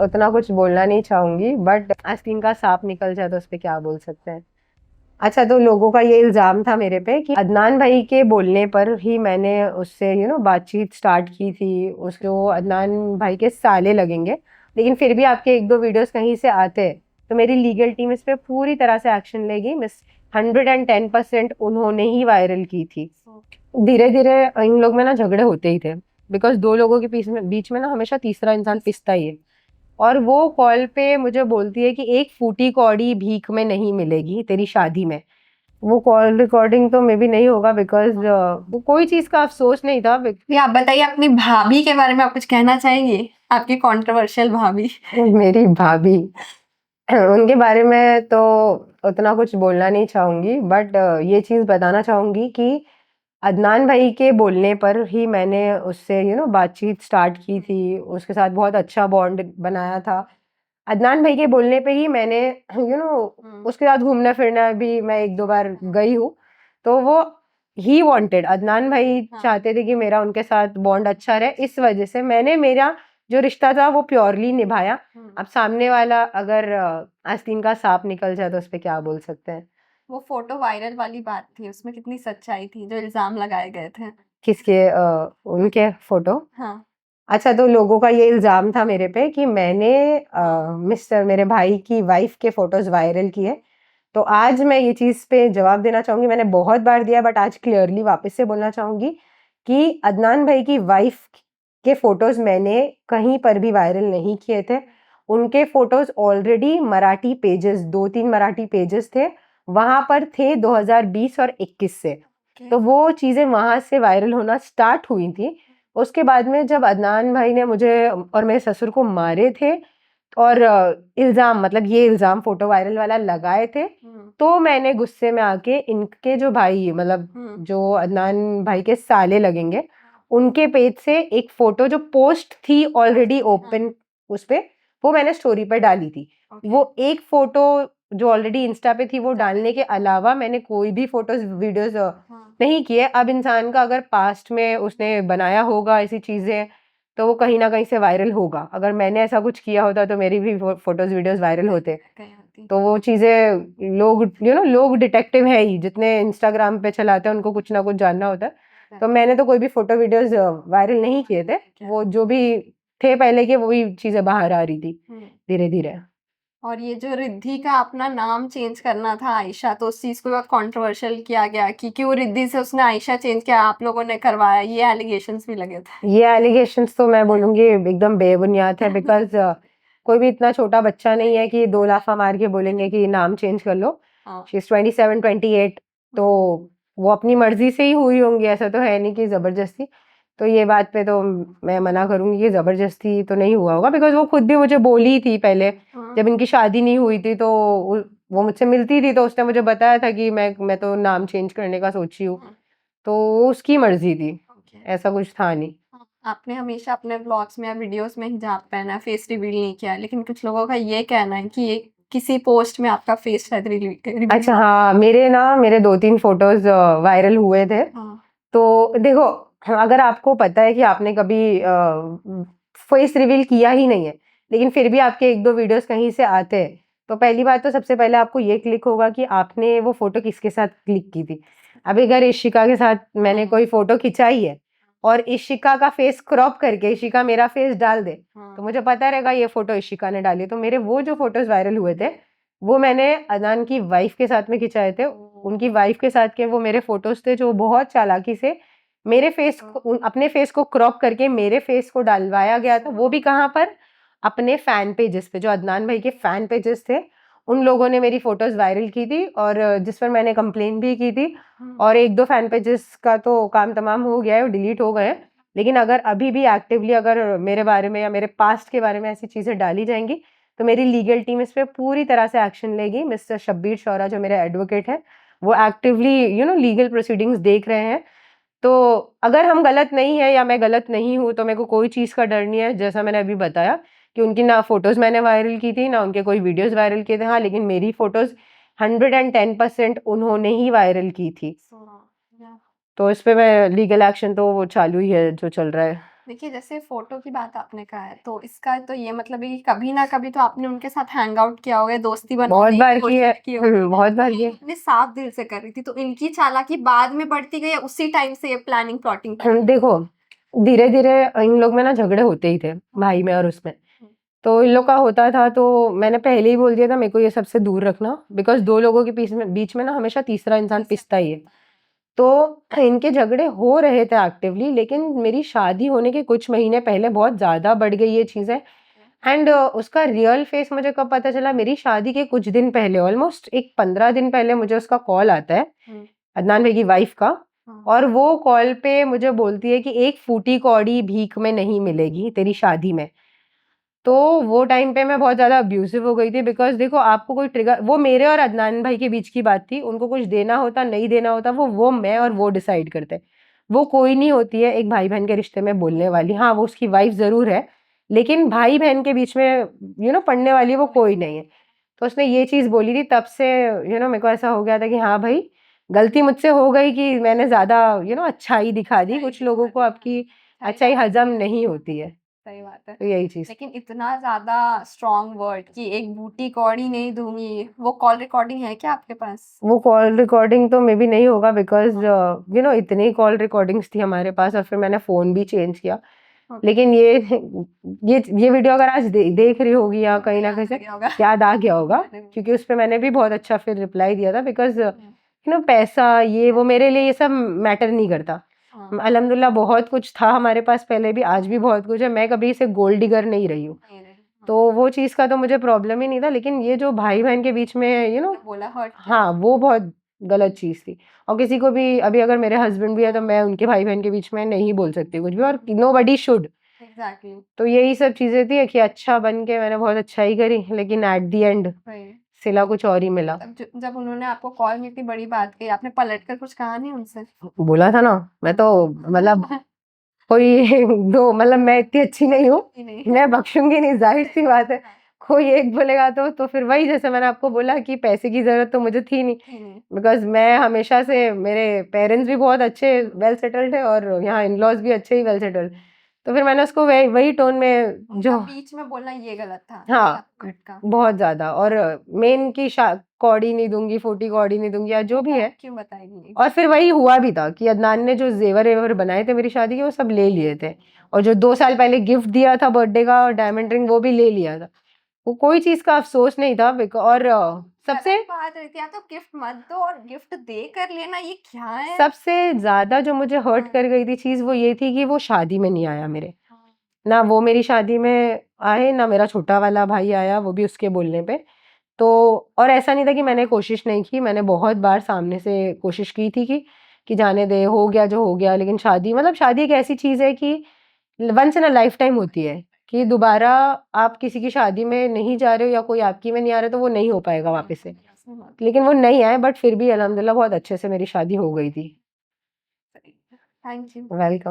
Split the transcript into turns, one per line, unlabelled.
उतना कुछ बोलना नहीं चाहूंगी, बट आस्तीन का सांप निकल जाए तो उस पे क्या बोल सकते हैं। अच्छा, तो लोगों का ये इल्जाम था मेरे पे कि अदनान भाई के बोलने पर ही मैंने उससे बातचीत स्टार्ट की थी। उसको अदनान भाई के साले लगेंगे, लेकिन फिर भी आपके एक दो वीडियोस कहीं से आते हैं तो मेरी लीगल टीम इस पे पूरी तरह से एक्शन लेगी। मिस 110% उन्होंने ही वायरल की थी। धीरे धीरे इन लोग में ना झगड़े होते ही थे, बिकॉज दो लोगों के बीच में ना हमेशा तीसरा इंसान पिसता ही है। और वो कॉल पे मुझे बोलती है कि एक फूटी कौड़ी भीख में नहीं मिलेगी तेरी शादी में। वो कॉल रिकॉर्डिंग तो मे बी नहीं होगा, बिकॉज वो कोई चीज का अफसोस नहीं था।
ये आप बताइए, अपनी भाभी के बारे में आप कुछ कहना चाहेंगे? आपकी कंट्रोवर्शियल भाभी।
मेरी भाभी, उनके बारे में तो उतना कुछ बोलना नहीं चाहूंगी, बट ये चीज बताना चाहूंगी कि अदनान भाई के बोलने पर ही मैंने उससे बातचीत स्टार्ट की थी। उसके साथ बहुत अच्छा बॉन्ड बनाया था। अदनान भाई के बोलने पे ही मैंने यू नो उसके साथ घूमना फिरना भी मैं एक दो बार गई हूँ। तो वो ही वांटेड, अदनान भाई चाहते थे कि मेरा उनके साथ बॉन्ड अच्छा रहे, इस वजह से मैंने मेरा जो रिश्ता था वो प्योरली निभाया। अब सामने वाला अगर आस्तीन का सांप निकल जाए तो उस पे क्या बोल सकते हैं।
वो फोटो वायरल वाली बात थी, उसमें कितनी सच्चाई थी जो इल्जाम लगाए गए थे?
किसके उनके फोटो?
हाँ।
अच्छा, तो लोगों का ये इल्जाम था मेरे पे कि मैंने मिस्टर मेरे भाई की वाइफ के फोटोज वायरल किए। तो आज मैं ये चीज पे जवाब देना चाहूंगी। मैंने बहुत बार दिया, बट आज क्लियरली वापस से बोलना चाहूंगी कि अदनान भाई की वाइफ के फोटोज मैंने कहीं पर भी वायरल नहीं किए थे। उनके फोटोज ऑलरेडी मराठी पेजेस, दो तीन मराठी पेजेस थे, वहां पर थे 2020 और 21 से। तो वो चीजें वहां से वायरल होना स्टार्ट हुई थी। उसके बाद में जब अदनान भाई ने मुझे और मेरे ससुर को मारे थे और इल्जाम, मतलब ये इल्जाम फोटो वायरल वाला लगाए थे, तो मैंने गुस्से में आके इनके जो भाई, मतलब जो अदनान भाई के साले लगेंगे, उनके पेज से एक फोटो जो पोस्ट थी ऑलरेडी ओपन उस पे, वो मैंने स्टोरी पर डाली थी। वो एक फोटो जो ऑलरेडी इंस्टा पे थी वो डालने के अलावा मैंने कोई भी फोटोज वीडियोज नहीं किए। अब इंसान का अगर पास्ट में उसने बनाया होगा ऐसी चीजें, तो वो कहीं ना कहीं से वायरल होगा। अगर मैंने ऐसा कुछ किया होता तो मेरी भी फोटोज वीडियोस वायरल होते। तो वो चीजें लोग लोग डिटेक्टिव है ही, जितने इंस्टाग्राम पे चलाते हैं उनको कुछ ना कुछ जानना होता है। तो मैंने तो कोई भी फोटो वीडियोस वायरल नहीं किए थे। वो जो भी थे पहले के, वही चीजें बाहर आ रही थी धीरे धीरे।
और ये जो रिद्धि का अपना नाम चेंज करना था आयशा, तो उस चीज को बहुत कंट्रोवर्शियल किया गया कि क्यों रिद्धि से उसने आयशा चेंज किया, आप लोगों ने करवाया, ये एलिगेशंस भी लगे थे।
ये एलिगेशंस तो मैं बोलूंगी एकदम बेबुनियाद है, बिकॉज कोई भी इतना छोटा बच्चा नहीं है कि दो लाफा मार के बोलेंगे कि नाम चेंज कर लो। शी इज 27 28, तो वो अपनी मर्जी से ही हुई होंगी, ऐसा तो है नहीं कि जबरदस्ती। तो ये बात पे तो मैं मना करूंगी कि जबरदस्ती तो नहीं हुआ होगा, बिकॉज वो खुद भी मुझे बोली थी पहले, जब इनकी शादी नहीं हुई थी तो वो मुझसे मिलती थी, तो उसने मुझे बताया था कि मैं तो नाम चेंज करने का सोची हूँ। तो वो उसकी मर्जी थी, ऐसा कुछ था नहीं।
आपने हमेशा अपने व्लॉग्स में या वीडियोस में हिजाब पहना है, फेस रिवील नहीं किया, लेकिन कुछ लोगों का ये कहना है कि ये किसी पोस्ट में आपका फेस शायद रिवील।
अच्छा, हाँ, मेरे दो तीन फोटोज वायरल हुए थे। तो देखो, अगर आपको पता है कि आपने कभी फेस रिवील किया ही नहीं है, लेकिन फिर भी आपके एक दो वीडियोस कहीं से आते हैं, तो पहली बात तो सबसे पहले आपको ये क्लिक होगा कि आपने वो फोटो किसके साथ क्लिक की थी। अभी अगर इशिका के साथ मैंने कोई फोटो खिंचाई है और इशिका का फेस क्रॉप करके इशिका मेरा फेस डाल दे, तो मुझे पता रहेगा ये फोटो इशिका ने डाली। तो मेरे वो जो फोटोज वायरल हुए थे वो मैंने अदनान की वाइफ के साथ में खिंचाए थे। उनकी वाइफ के साथ के वो मेरे फोटोज थे जो बहुत चालाकी से मेरे फेस को, अपने फेस को क्रॉप करके मेरे फेस को डालवाया गया था। वो भी कहाँ पर? अपने फैन पेजेस पे, जो अदनान भाई के फैन पेजेस थे, उन लोगों ने मेरी फोटोज वायरल की थी और जिस पर मैंने कंप्लेन भी की थी। और एक दो फैन पेजेस का तो काम तमाम हो गया है, वो डिलीट हो गए हैं। लेकिन अगर अभी भी एक्टिवली अगर मेरे बारे में या मेरे पास्ट के बारे में ऐसी चीजें डाली जाएंगी, तो मेरी लीगल टीम इस पे पूरी तरह से एक्शन लेगी। मिस्टर शब्बीर शौरा जो मेरे एडवोकेट है, वो एक्टिवली लीगल प्रोसीडिंग्स देख रहे हैं। तो अगर हम गलत नहीं है या मैं गलत नहीं हूँ, तो मेरे को कोई चीज़ का डर नहीं है। जैसा मैंने अभी बताया कि उनकी ना फोटोज मैंने वायरल की थी, ना उनके कोई वीडियोस वायरल किए थे। हाँ, लेकिन मेरी फोटोज 110% उन्होंने ही वायरल की थी। तो इस पे मैं लीगल एक्शन तो वो चालू ही है जो चल रहा है।
देखिए जैसे फ़ोटो की बात आपने कहा है, तो इसका तो ये मतलब है कि कभी ना कभी तो आपने उनके साथ हैंग आउट किया होगा, दोस्ती
बहुत
बनाने
बार
की
की है।
कोशिश की होगी।
बहुत बार की है।
इतने साफ दिल से कर रही थी, तो इनकी चालाकी बाद में बढ़ती गई या उसी टाइम से ये प्लानिंग प्लॉटिंग
देखो, धीरे-धीरे इन लोग में ना झगड़े होते ही थे, भाई में और उसमें। तो इन लोग का होता था तो मैंने पहले ही बोल दिया था मेरे को ये सबसे दूर रखना, बिकॉज़ 2 लोगों के बीच में ना हमेशा तीसरा इंसान पिसता ही है। तो इनके झगड़े हो रहे थे एक्टिवली, लेकिन मेरी शादी होने के कुछ महीने पहले बहुत ज़्यादा बढ़ गई ये चीज़ें। एंड उसका रियल फेस मुझे कब पता चला, मेरी शादी के कुछ दिन पहले, ऑलमोस्ट एक 15 दिन पहले मुझे उसका कॉल आता है, अदनान भाई की वाइफ का। और वो कॉल पे मुझे बोलती है कि एक फूटी कौड़ी भीख में नहीं मिलेगी तेरी शादी में। तो वो टाइम पे मैं बहुत ज़्यादा अब्यूसिव हो गई थी, बिकॉज़ देखो आपको कोई ट्रिगर, वो मेरे और अदनान भाई के बीच की बात थी, उनको कुछ देना होता, नहीं देना होता, वो मैं और वो डिसाइड करते। वो कोई नहीं होती है एक भाई-बहन के रिश्ते में बोलने वाली। हाँ, वो उसकी वाइफ़ ज़रूर है, लेकिन भाई-बहन के बीच में पड़ने वाली वो कोई नहीं है। तो उसने ये चीज़ बोली थी, तब से मेरे को ऐसा हो गया था कि हाँ भाई, गलती मुझसे हो गई कि मैंने ज़्यादा अच्छाई दिखा दी। कुछ लोगों को आपकी अच्छाई हज़म नहीं होती है।
सही बात है।
तो यही चीज़।
लेकिन इतना ज़्यादा स्ट्रॉन्ग वर्ड कि एक बूटी कौड़ी नहीं दूँगी, वो कॉल रिकॉर्डिंग है क्या आपके पास?
वो कॉल रिकॉर्डिंग तो मे बी नहीं होगा, बिकॉज़ इतनी कॉल रिकॉर्डिंग्स थी हमारे पास और फिर मैंने फ़ोन भी चेंज किया।
ओके।
लेकिन ये वीडियो अगर आज देख रही होगी या कहीं ना
याद
कहीं
आ
से
गया होगा।
याद आ गया होगा,
अरे वाह!
क्योंकि उस पे मैंने भी बहुत अच्छा फिर रिप्लाई दिया था, बिकॉज़ पैसा ये वो मेरे लिए ये सब मैटर नहीं करता।
हाँ,
अल्हम्दुलिल्लाह बहुत कुछ था हमारे पास पहले भी, आज भी बहुत कुछ है। मैं कभी से गोल्ड डिगर नहीं रही हूँ।
नहीं रहे।
तो वो चीज़ का तो मुझे प्रॉब्लम ही नहीं था, लेकिन ये जो भाई-बहन के बीच में
बोला हर्ट किया।
हाँ, वो बहुत गलत चीज़ थी। और किसी को भी, अभी अगर मेरे हस्बैंड भी है तो मैं उनके भाई-बहन के बीच में नहीं बोल सकती कुछ भी, और नोबडी शुड।
एग्ज़ैक्टली।
तो यही सब चीज़ें थी कि अच्छा बन के मैंने बहुत अच्छाई करी, लेकिन एट द एंड
वही।
सिला कुछ और ही मिला।
तब जब उन्होंने आपको कॉल में इतनी बड़ी बात कही, आपने पलट कर कुछ कहा नहीं उनसे?
बोला था ना, मैं तो मतलब कोई मैं इतनी अच्छी नहीं हूँ,
कि नहीं।
मैं बख्शूँगी नहीं, ज़ाहिर-सी बात है। कोई एक बोलेगा तो फिर वही, जैसे मैंने आपको बोला कि पैसे की ज़रूरत तो मुझे थी नहीं,
नहीं, नहीं।
बिकॉज़ मैं हमेशा से, मेरे पेरेंट्स भी बहुत अच्छे वेल सेटल्ड है और यहाँ इन-लॉज़ भी अच्छे ही वेल सेटल्ड। तो फिर मैंने उसको वही वही टोन में
उनका बीच में बोलना ये गलत था, ये
हाँ,
आपको खटका।
बहुत ज़्यादा। और मेन की कौड़ी नहीं दूँगी, फूटी कौड़ी नहीं दूँगी या जो भी है।
क्यों बताएँगी?
और फिर वही हुआ भी था कि अदनान ने जो ज़ेवर-वेवर बनाए थे मेरी शादी के, वो सब ले लिए थे। और जो 2 साल पहले गिफ्ट दिया था बर्थडे का, डायमंड रिंग, वो भी ले लिया था। वो कोई चीज़ का अफ़सोस नहीं था, और सबसे
गलत बात रहती है, या तो गिफ्ट मत दो और गिफ्ट दे कर लेना, ये क्या है?
सबसे ज़्यादा जो मुझे हर्ट कर गई थी चीज़, वो ये थी कि वो शादी में नहीं आया मेरे।
हाँ।
ना वो मेरी शादी में आए, ना मेरा छोटा वाला भाई आया, वो भी उसके बोलने पे। तो और ऐसा नहीं था कि मैंने कोशिश नहीं की, मैंने बहुत बार सामने से कोशिश की थी कि जाने दे, हो गया जो हो गया। लेकिन शादी एक ऐसी चीज़ है कि once in a life time होती है, कि दोबारा आप किसी की शादी में नहीं जा रहे हो या कोई आपकी में नहीं आ रहा, तो वो नहीं हो पाएगा वापस से। लेकिन वो नहीं आए, बट फिर भी अल्हम्दुलिल्लाह बहुत अच्छे से मेरी शादी हो गई थी।
Thank you.
वेलकम।